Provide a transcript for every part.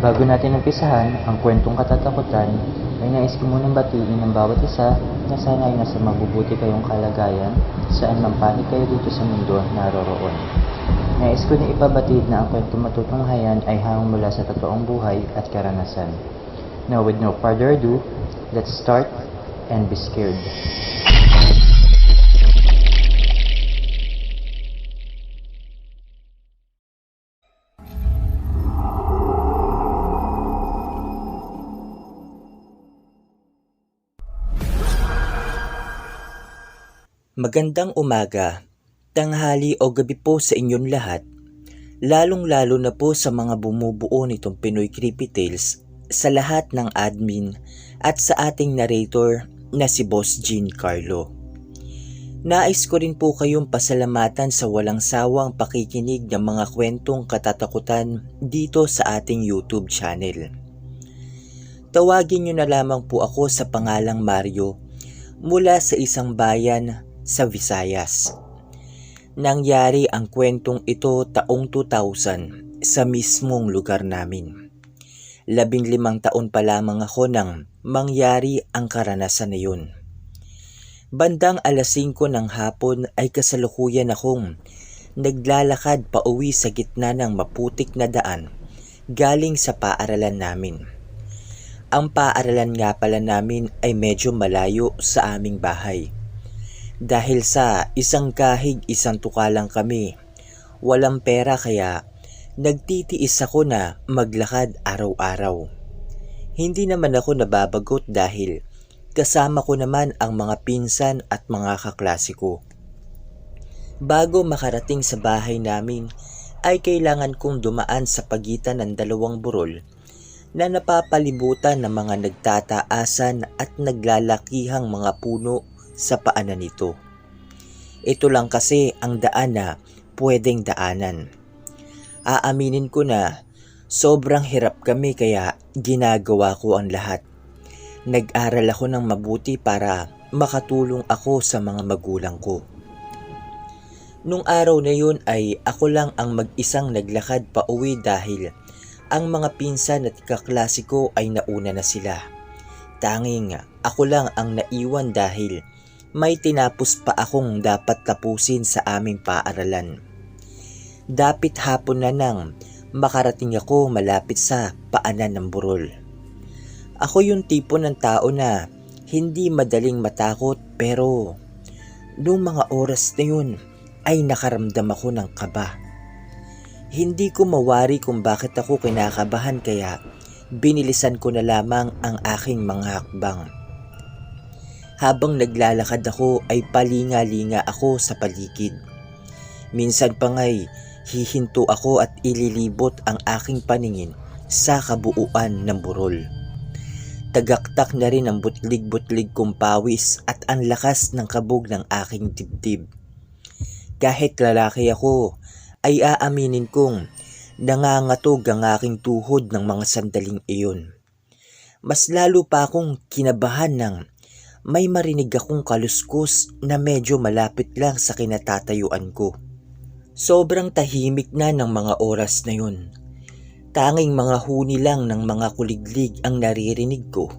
Bago natin umpisahan ang kwentong katatakutan, ay nais ko munang batiin ang bawat isa na sana ay nasa mabubuti kayong kalagayan saan man panig kayo dito sa mundo naroroon. Nais ko na ipabatid na ang kwentong matutunghayan ay hangong mula sa totoong buhay at karanasan. Now with no further ado, let's start and be scared. Magandang umaga, tanghali o gabi po sa inyong lahat, lalong-lalo na po sa mga bumubuo nitong Pinoy Creepy Tales, sa lahat ng admin at sa ating narrator na si Boss Jean Carlo. Nais ko rin po kayong pasalamatan sa walang sawang pakikinig ng mga kwentong katatakutan dito sa ating YouTube channel. Tawagin nyo na lamang po ako sa pangalang Mario mula sa isang bayan sa Visayas. Nangyari ang kwentong ito taong 2000 sa mismong lugar namin. 15 taon pa lamang ako nang mangyari ang karanasan na yun. Bandang 5:00 ng hapon ay kasalukuyan akong naglalakad pa uwi sa gitna ng maputik na daan galing sa paaralan namin. Ang paaralan nga pala namin ay medyo malayo sa aming bahay. Dahil sa isang kahig isang tuka lang kami, walang pera kaya nagtitiis ako na maglakad araw-araw. Hindi naman ako nababagot dahil kasama ko naman ang mga pinsan at mga kaklase ko. Bago makarating sa bahay namin ay kailangan kong dumaan sa pagitan ng 2 burol na napapalibutan ng mga nagtataasan at naglalakihang mga puno sa paanan nito. Ito lang kasi ang daan na pwedeng daanan. Aaminin ko na sobrang hirap kami kaya ginagawa ko ang lahat. Nag-aral ako ng mabuti para makatulong ako sa mga magulang ko. Nung araw na yun ay ako lang ang mag-isang naglakad pa uwi dahil ang mga pinsan at kaklase ko ay nauna na sila. Tanging ako lang ang naiwan dahil may tinapos pa akong dapat tapusin sa aming paaralan. Dapit hapon na nang makarating ako malapit sa paanan ng burol. Ako yung tipo ng tao na hindi madaling matakot pero noong mga oras na yun ay nakaramdam ako ng kaba. Hindi ko mawari kung bakit ako kinakabahan kaya binilisan ko na lamang ang aking mga hakbang. Habang naglalakad ako ay palinga-linga ako sa paligid. Minsan pa nga'y hihinto ako at ililibot ang aking paningin sa kabuuan ng burol. Tagaktak na rin ang butlig-butlig kong pawis at ang lakas ng kabog ng aking dibdib. Kahit lalaki ako ay aaminin kong nangangatog ang aking tuhod ng mga sandaling iyon. Mas lalo pa akong kinabahan ng may marinig akong kaluskos na medyo malapit lang sa kinatatayuan ko. Sobrang tahimik na ng mga oras na yun. Tanging mga huni lang ng mga kuliglig ang naririnig ko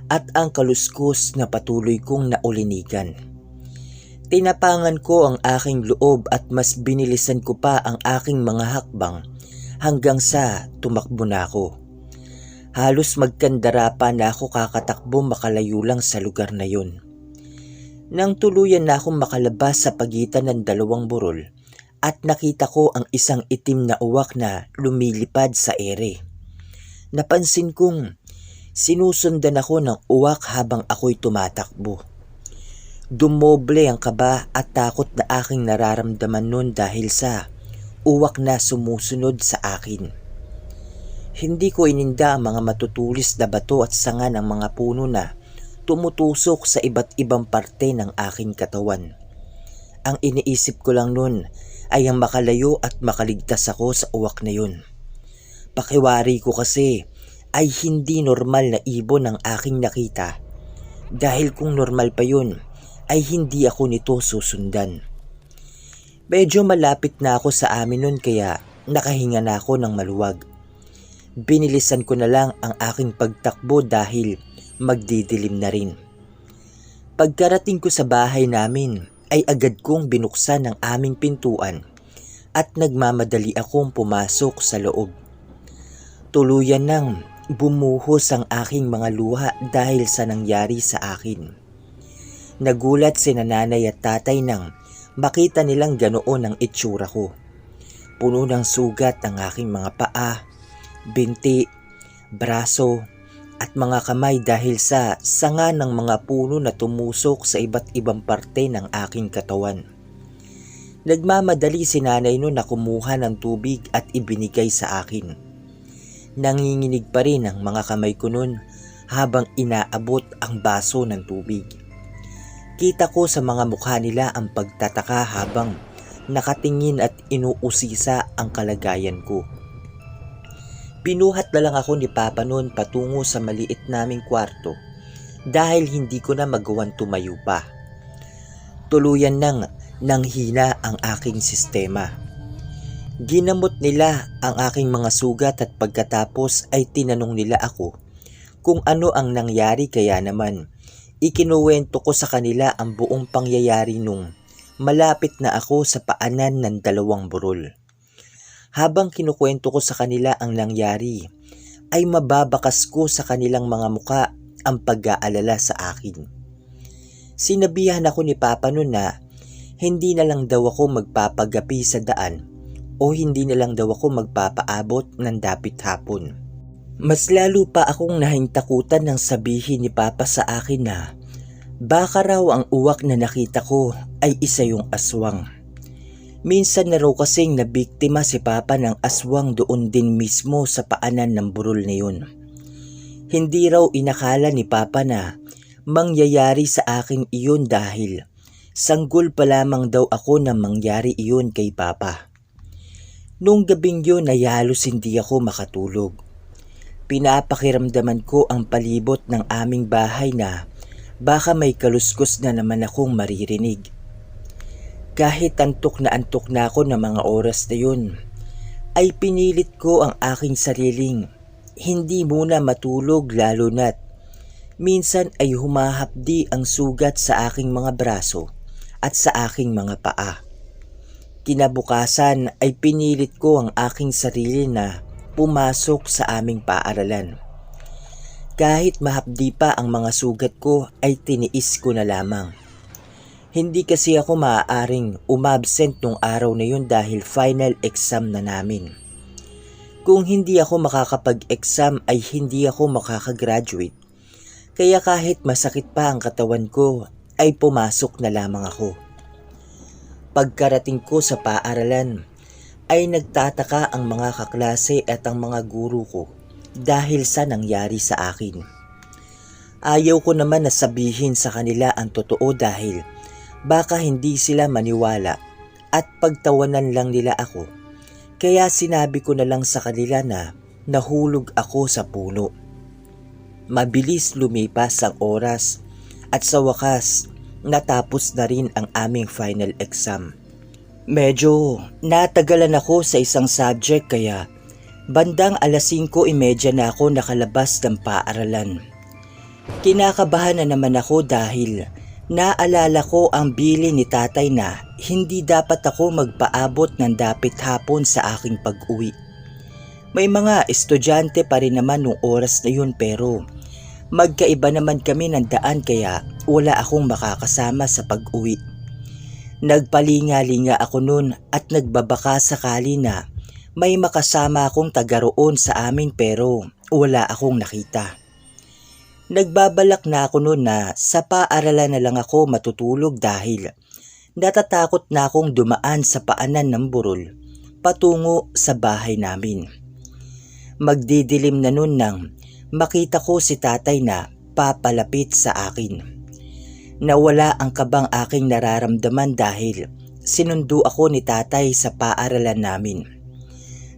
at ang kaluskos na patuloy kong naulinigan. Tinapangan ko ang aking loob at mas binilisan ko pa ang aking mga hakbang hanggang sa tumakbo na ako. Halos magkandara pa na ako kakatakbo makalayo lang sa lugar na yun. Nang tuluyan na akong makalabas sa pagitan ng 2 burol at nakita ko ang isang itim na uwak na lumilipad sa ere. Napansin kong sinusundan ako ng uwak habang ako'y tumatakbo. Dumoble ang kaba at takot na aking nararamdaman nun dahil sa uwak na sumusunod sa akin. Hindi ko ininda ang mga matutulis na bato at sanga ng mga puno na tumutusok sa iba't ibang parte ng aking katawan. Ang iniisip ko lang nun ay ang makalayo at makaligtas ako sa uwak na yun. Pakiwari ko kasi ay hindi normal na ibon ang aking nakita. Dahil kung normal pa yun ay hindi ako nito susundan. Medyo malapit na ako sa amin nun kaya nakahinga na ako ng maluwag. Binilisan ko na lang ang aking pagtakbo dahil magdidilim na rin. Pagkarating ko sa bahay namin ay agad kong binuksan ang aming pintuan at nagmamadali akong pumasok sa loob. Tuluyan nang bumuhos ang aking mga luha dahil sa nangyari sa akin. Nagulat si nanay at tatay nang makita nilang ganoon ang itsura ko. Puno ng sugat ang aking mga paa, binti, braso at mga kamay dahil sa sanga ng mga puno na tumusok sa iba't ibang parte ng aking katawan. Nagmamadali si nanay noon na kumuha ng tubig at ibinigay sa akin. Nanginginig pa rin ang mga kamay ko noon habang inaabot ang baso ng tubig. Kita ko sa mga mukha nila ang pagtataka habang nakatingin at inuusisa ang kalagayan ko. Pinuhat na lang ako ni Papa noon patungo sa maliit naming kwarto dahil hindi ko na magawan tumayo pa. Tuluyan nang nanghina ang aking sistema. Ginamot nila ang aking mga sugat at pagkatapos ay tinanong nila ako kung ano ang nangyari, kaya naman ikinuwento ko sa kanila ang buong pangyayari nung malapit na ako sa paanan ng 2 burol. Habang kinukwento ko sa kanila ang nangyari, ay mababakas ko sa kanilang mga muka ang pag-aalala sa akin. Sinabihan ako ni Papa noon na hindi na lang daw ako magpapagapi sa daan o hindi na lang daw ako magpapaabot ng dapit hapon. Mas lalo pa akong nahintakutan nang sabihin ni Papa sa akin na baka raw ang uwak na nakita ko ay isa yung aswang. Minsan na raw kasing nabiktima si Papa ng aswang doon din mismo sa paanan ng burol na yun. Hindi raw inakala ni Papa na mangyayari sa akin iyon dahil sanggol pa lamang daw ako na mangyari iyon kay Papa. Nung gabing yun ay halos hindi ako makatulog. Pinapakiramdaman ko ang palibot ng aming bahay na baka may kaluskos na naman akong maririnig. Kahit antok na ako ng mga oras na yun, ay pinilit ko ang aking sariling hindi muna matulog, lalo na't minsan ay humahapdi ang sugat sa aking mga braso at sa aking mga paa. Kinabukasan ay pinilit ko ang aking sarili na pumasok sa aming paaralan. Kahit mahapdi pa ang mga sugat ko ay tiniis ko na lamang. Hindi kasi ako maaaring umabsent nung araw na yun dahil final exam na namin. Kung hindi ako makakapag-exam ay hindi ako makakagraduate. Kaya kahit masakit pa ang katawan ko ay pumasok na lamang ako. Pagkarating ko sa paaralan ay nagtataka ang mga kaklase at ang mga guro ko dahil sa nangyari sa akin. Ayaw ko naman na sabihin sa kanila ang totoo dahil baka hindi sila maniwala at pagtawanan lang nila ako. Kaya sinabi ko na lang sa kanila na nahulog ako sa puno. Mabilis lumipas ang oras at sa wakas natapos na rin ang aming final exam. Medyo natagalan ako sa isang subject kaya bandang 5:30 na ako nakalabas ng paaralan. Kinakabahan na naman ako dahil naalala ko ang bilin ni tatay na hindi dapat ako magpaabot ng dapit hapon sa aking pag-uwi. May mga estudyante pa rin naman nung oras na yun pero magkaiba naman kami ng daan kaya wala akong makakasama sa pag-uwi. Nagpalinga-linga ako noon at nagbabaka sakali na may makasama akong taga roon sa amin pero wala akong nakita. Nagbabalak na ako noon na sa paaralan na lang ako matutulog dahil natatakot na akong dumaan sa paanan ng burol patungo sa bahay namin. Magdidilim na noon nang makita ko si tatay na papalapit sa akin. Nawala ang kabang aking nararamdaman dahil sinundo ako ni tatay sa paaralan namin.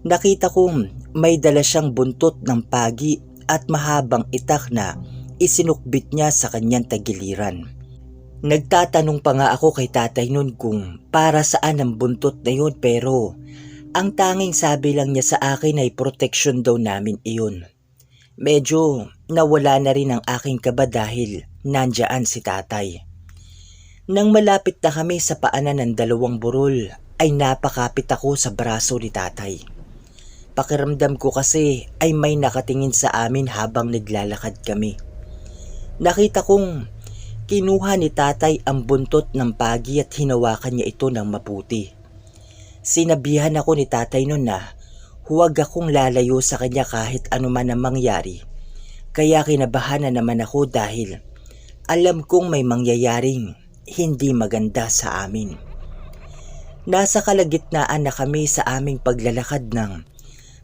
Nakita kong may dala siyang buntot ng pagi at mahabang itak na isinukbit niya sa kanyang tagiliran. Nagtatanong pa nga ako kay tatay noon kung para saan ang buntot na yun pero Ang tanging sabi lang niya sa akin ay protection daw namin iyon. Medyo nawala na rin ang aking kaba dahil nandyan si tatay. Nang malapit na kami sa paanan ng dalawang burol ay napakapit ako sa braso ni tatay. Pakiramdam ko kasi ay may nakatingin sa amin habang naglalakad kami. Nakita kong kinuha ni tatay ang buntot ng pagi at hinawakan niya ito ng mabuti. Sinabihan ako ni tatay noon na huwag akong lalayo sa kanya kahit anuman ang mangyari. Kaya kinabahan na naman ako dahil alam kong may mangyayaring hindi maganda sa amin. Nasa kalagitnaan na kami sa aming paglalakad nang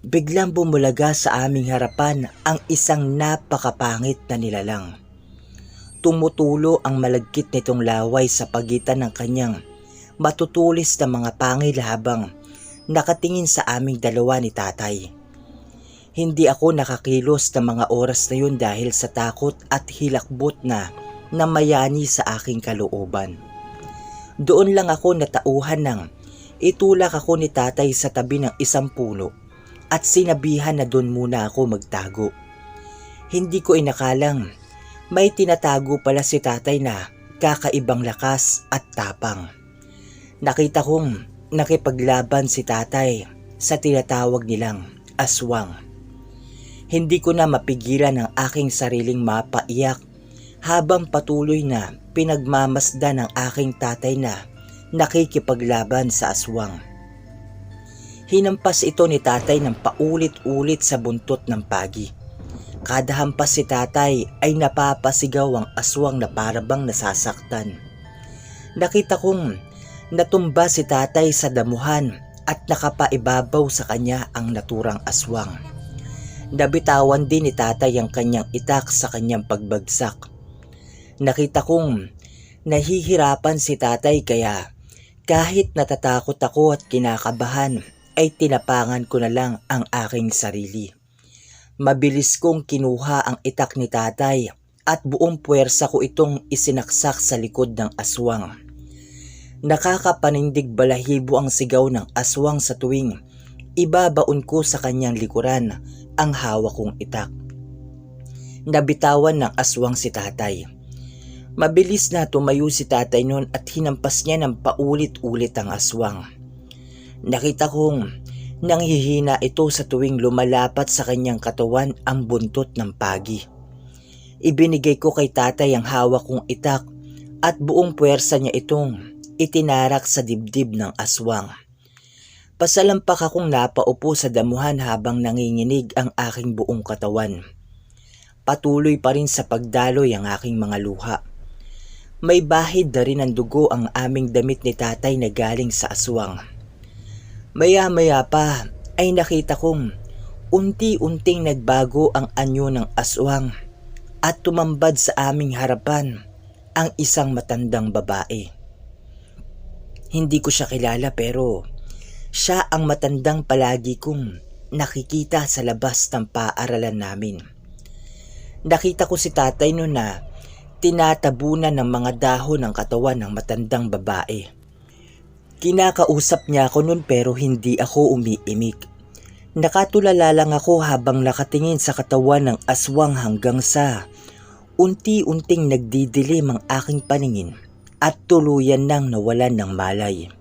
biglang bumulaga sa aming harapan ang isang napakapangit na nilalang. Tumutulo ang malagkit nitong laway sa pagitan ng kanyang matutulis na mga pangil habang nakatingin sa aming dalawa ni tatay. Hindi ako nakakilos ng mga oras na yun dahil sa takot at hilakbot na namayani sa aking kalooban. Doon lang ako natauhan ng itulak ako ni tatay sa tabi ng isang puno at sinabihan na doon muna ako magtago. Hindi ko inakalang may tinatago pala si tatay na kakaibang lakas at tapang. Nakita kong nakipaglaban si tatay sa tinatawag nilang aswang. Hindi ko na mapigilan ang aking sariling mapaiyak habang patuloy na pinagmamasdan ng aking tatay na nakikipaglaban sa aswang. Hinampas ito ni tatay ng paulit-ulit sa buntot ng pagi. Kada hampas si tatay ay napapasigaw ang aswang na parabang nasasaktan. Nakita kong natumba si tatay sa damuhan at nakapaibabaw sa kanya ang naturang aswang. Nabitawan din ni tatay ang kanyang itak sa kanyang pagbagsak. Nakita kong nahihirapan si tatay kaya kahit natatakot ako at kinakabahan ay tinapangan ko na lang ang aking sarili. Mabilis kong kinuha ang itak ni tatay at buong puwersa ko itong isinaksak sa likod ng aswang. Nakakapanindig balahibo ang sigaw ng aswang sa tuwing ibabaon ko sa kanyang likuran ang hawak kong itak. Nabitawan ng aswang si tatay. Mabilis na tumayo si tatay noon at hinampas niya ng paulit-ulit ang aswang. Nakita kong nanghihina ito sa tuwing lumalapat sa kanyang katawan ang buntot ng pagi. Ibinigay ko kay tatay ang hawak kong itak at buong puwersa niya itong itinarak sa dibdib ng aswang. Pasalampak akong napaupo sa damuhan habang nanginginig ang aking buong katawan. Patuloy pa rin sa pagdaloy ang aking mga luha. May bahid na rin ng dugo ang aming damit ni tatay na galing sa aswang. Maya-maya pa ay nakita kong unti-unting nagbago ang anyo ng aswang at tumambad sa aming harapan ang isang matandang babae. Hindi ko siya kilala pero siya ang matandang palagi kong nakikita sa labas ng paaralan namin. Nakita ko si tatay noon na tinatabunan ng mga dahon ang katawan ng matandang babae. Kinakausap niya ako noon pero hindi ako umiimik. Nakatulala lang ako habang nakatingin sa katawan ng aswang hanggang sa unti-unting nagdidilim ang aking paningin at tuluyan nang nawalan ng malay.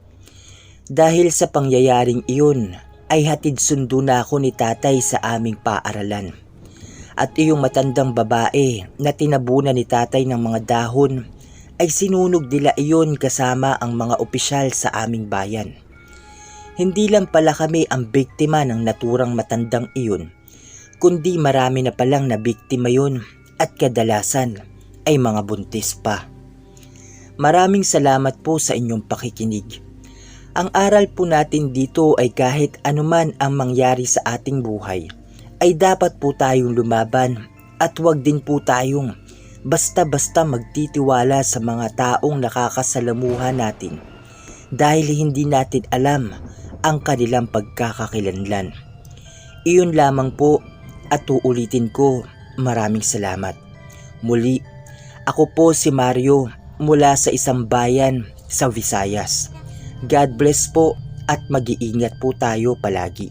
Dahil sa pangyayaring iyon ay hatid sundo na ako ni tatay sa aming paaralan. At iyong matandang babae na tinabunan ni tatay ng mga dahon ay sinunog nila iyon kasama ang mga opisyal sa aming bayan. Hindi lang pala kami ang biktima ng naturang matandang iyon, kundi marami na palang nabiktima yun at kadalasan ay mga buntis pa. Maraming salamat po sa inyong pakikinig. Ang aral po natin dito ay kahit anuman ang mangyari sa ating buhay, ay dapat po tayong lumaban at huwag din po tayong basta-basta magtitiwala sa mga taong nakakasalamuha natin dahil hindi natin alam ang kanilang pagkakakilanlan. Iyon lamang po at uulitin ko, maraming salamat. Muli, ako po si Mario mula sa isang bayan sa Visayas. God bless po at mag-iingat po tayo palagi.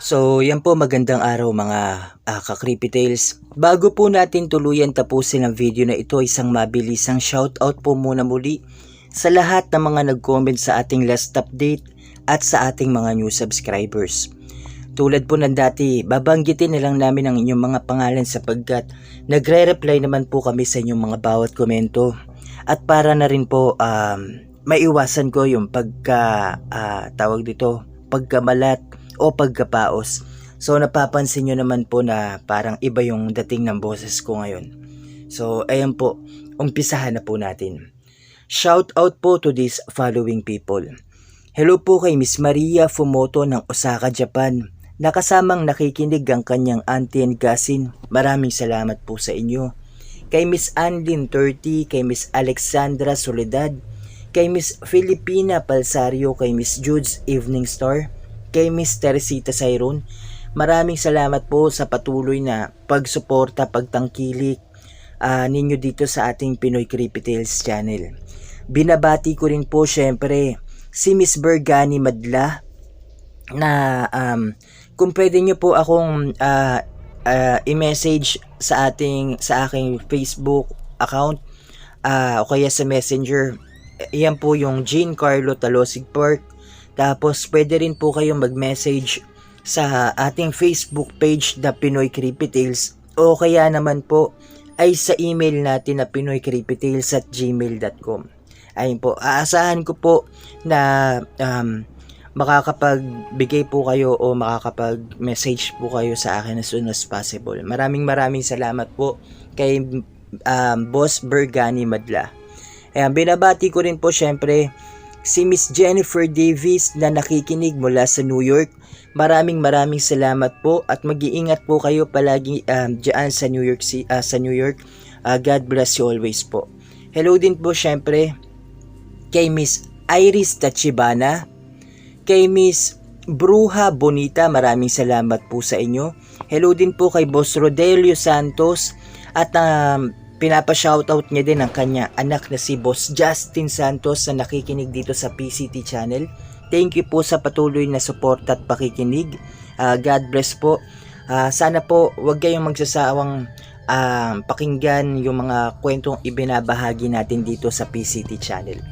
So, yan po, magandang araw mga ka-Creepy Tales. Bago po natin tuluyan tapusin ang video na ito, isang mabilisang shoutout po muna muli sa lahat ng mga nag-comment sa ating last update at sa ating mga new subscribers. Tulad po ng dati, babanggitin na lang namin ang inyong mga pangalan sapagkat nagre-reply naman po kami sa inyong mga bawat komento. At para na rin po maiwasan ko yung pagkamalat o pagkapaos. So napapansin nyo naman po na parang iba yung dating ng boses ko ngayon. So ayan po, umpisahan na po natin. Shout out po to these following people. Hello po kay Miss Maria Fumoto ng Osaka, Japan. Nakasamang nakikinig ang kanyang auntie and cousin. Maraming salamat po sa inyo. Kay Miss Anlin 30, kay Miss Alexandra Soledad, kay Miss Filipina Palsario, kay Miss Jude's Evening Star, kay Miss Teresita Sayron. Maraming salamat po sa patuloy na pagsuporta, pagtangkilik ninyo dito sa ating Pinoy Creepy Tales channel. Binabati ko rin po syempre si Miss Bergani Madla na kung pwede nyo po akong i-message sa aking Facebook account o kaya sa Messenger. Iyan po yung Jean Carlo Talosig Park. Tapos pwede rin po kayong mag-message sa ating Facebook page na Pinoy Creepy Tales o kaya naman po ay sa email natin na pinoycreepytales@gmail.com. Ayun po, aasahan ko po na makakapagbigay po kayo o makakapag-message po kayo sa akin as soon as possible. Maraming salamat po kay Boss Bergani Madla. Ayan, binabati ko rin po syempre si Miss Jennifer Davis na nakikinig mula sa New York. Maraming salamat po at mag-iingat po kayo palagi diyan sa New York. God bless you always po. Hello din po syempre kay Miss Iris Tachibana, kay Miss Bruja Bonita, maraming salamat po sa inyo. Hello din po kay Boss Rodelio Santos at pinapa-shoutout niya din ang kanya anak na si Boss Justin Santos na nakikinig dito sa PCT channel. Thank you po sa patuloy na suporta at pakikinig. God bless po. Sana po wag kayong magsasawang pakinggan yung mga kwentong ibinabahagi natin dito sa PCT channel.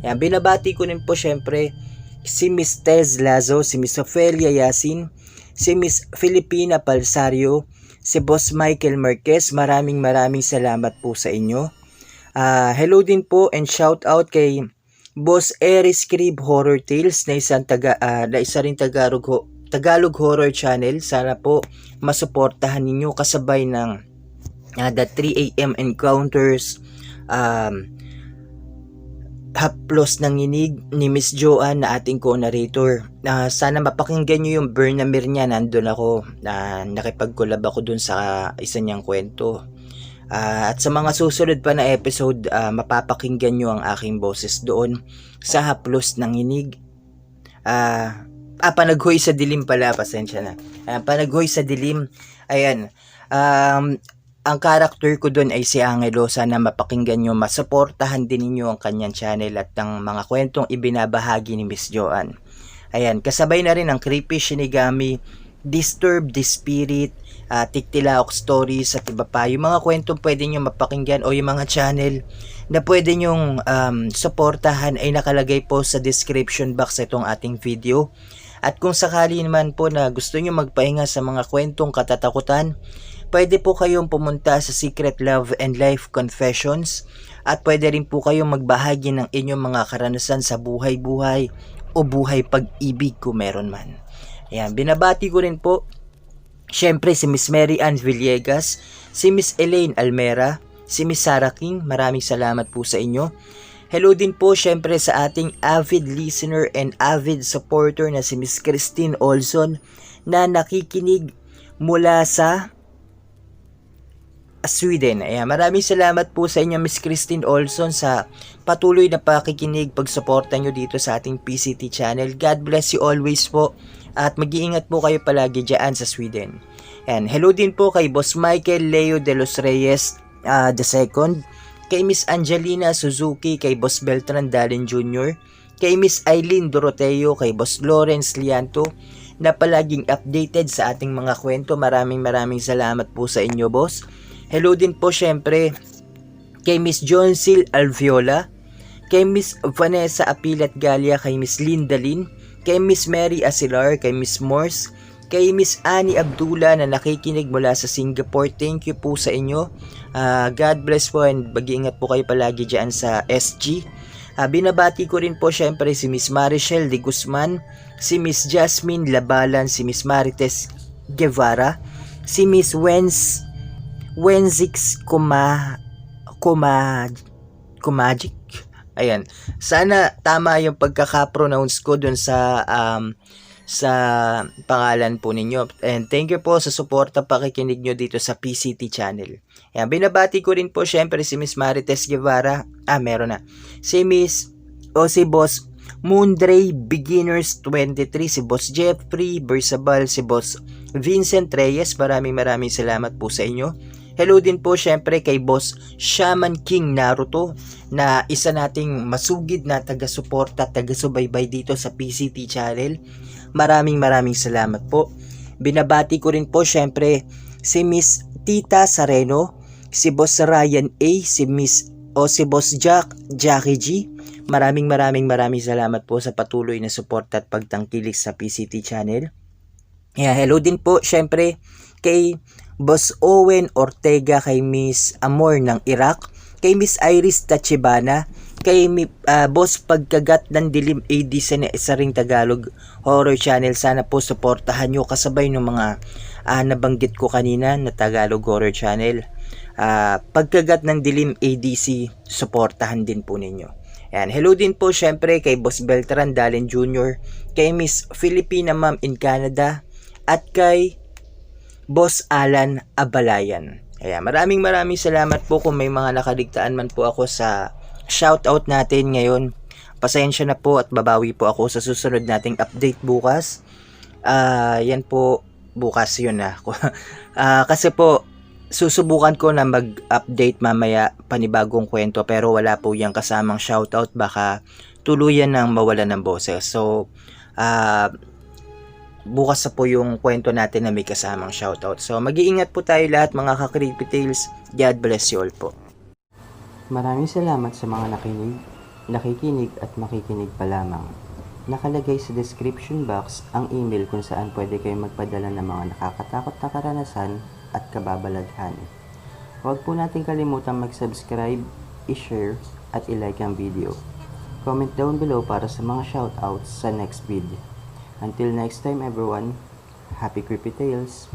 Yan, binabati ko rin po syempre si Miss Tez Lazo, si Miss Ophelia Yasin, si Miss Filipina Palsario, si Boss Michael Marquez. Maraming salamat po sa inyo. Hello din po and shout out kay Boss Eris Crib Horror Tales na isa rin Tagalog horror channel. Sana po masuportahan ninyo kasabay ng the 3 AM Encounters, haplos ng inig ni Miss Joanne na ating co-narrator. Sana mapakinggan nyo yung Bernamir niya. Nandun ako, nakipag-collab ako dun sa isa niyang kwento. At sa mga susunod pa na episode, mapapakinggan nyo ang aking boses doon sa haplos ng inig. Panaghoy sa dilim pala, pasensya na. Panaghoy sa dilim, ayan. Ang character ko doon ay si Angelo. Sana mapakinggan nyo, masuportahan din ninyo ang kanyang channel at ang mga kwentong ibinabahagi ni Miss Joanne. Ayan, kasabay na rin ang Creepy Shinigami, Disturb the Spirit, Tiktilaok Stories at iba pa. Yung mga kwentong pwede nyo mapakinggan o yung mga channel na pwede nyong suportahan ay nakalagay po sa description box itong ating video. At kung sakali naman po na gusto nyo magpahinga sa mga kwentong katatakutan, pwede po kayong pumunta sa Secret Love and Life Confessions at pwede rin po kayong magbahagi ng inyong mga karanasan sa buhay-buhay o buhay pag-ibig kung meron man. Ayan, binabati ko rin po syempre si Miss Mary Ann Villegas, si Miss Elaine Almera, si Miss Sarah King. Maraming salamat po sa inyo. Hello din po syempre sa ating avid listener and avid supporter na si Miss Christine Olson na nakikinig mula sa Sweden. Ayan, maraming salamat po sa inyo Miss Christine Olson sa patuloy na pakikinig, pagsuporta nyo dito sa ating PCT channel. God bless you always po at mag-iingat po kayo palagi dyan sa Sweden. And hello din po kay Boss Michael Leo de los Reyes II, kay Miss Angelina Suzuki, kay Boss Beltran Dalen Jr., kay Miss Eileen Doroteo, kay Boss Lawrence Lianto, na palaging updated sa ating mga kwento. Maraming salamat po sa inyo, boss. Hello din po syempre kay Miss Joncil Alviola, kay Miss Vanessa Apilat Galia, kay Miss Linda Lin, kay Miss Mary Asilar, kay Miss Morse, kay Miss Annie Abdullah na nakikinig mula sa Singapore. Thank you po sa inyo. God bless po and mag-iingat po kayo palagi dyan sa SG. Binabati ko rin po syempre si Miss Marichelle de Guzman, si Miss Jasmine Labalan, si Miss Marites Guevara, si Miss Wenzix Kumagic. Ayan. Sana tama yung pagkaka-pronounce ko dun sa pangalan po ninyo. And thank you po sa suporta pakikinig nyo dito sa PCT channel. Ayan, binabati ko rin po syempre si Miss Marites Guevara. Meron na. Si Boss Moondray Beginners 23, si Boss Jeffrey Bersabal, si Boss Vincent Reyes. Maraming salamat po sa inyo. Hello din po syempre kay Boss Shaman King Naruto, na isa nating masugid na taga-suporta, taga-subaybay dito sa PCT channel. Maraming salamat po. Binabati ko rin po syempre si Miss Tita Sareno, si Boss Ryan A, si Boss Jackie G. Maraming salamat po sa patuloy na suporta at pagtangkilik sa PCT channel. Hello din po syempre kay Boss Owen Ortega, kay Miss Amor ng Iraq, kay Miss Iris Tachibana, kay Boss Pagkagat ng Dilim AD sa isa ring Tagalog horror channel. Sana po suportahan nyo kasabay ng mga nabanggit ko kanina na Tagalog horror channel. Pagkagat ng Dilim ADC, suportahan din po ninyo. Ayan. Hello din po syempre kay Boss Beltran Dalen Jr., kay Miss Filipina Ma'am in Canada, at kay Boss Alan Abalayan. Ayan, maraming salamat po. Kung may mga nakaligtaan man po ako sa shoutout natin ngayon, pasensya na po at babawi po ako sa susunod nating update bukas. Yan po, bukas yun na. Kasi po, susubukan ko na mag-update mamaya panibagong kwento, pero wala po yung kasamang shoutout. Baka tuluyan nang mawala ng boses. So, bukas na po yung kwento natin na may kasamang shoutout. So, mag-iingat po tayo lahat mga ka-Creepy Tales. God bless you all po. Maraming salamat sa mga nakikinig at makikinig pa lamang. Nakalagay sa description box ang email kung saan pwede kayong magpadala ng mga nakakatakot na karanasan at kababalaghan. Huwag po natin kalimutan mag-subscribe, i-share at i-like ang video. Comment down below para sa mga shoutouts sa next video. Until next time everyone, happy Creepy Tales!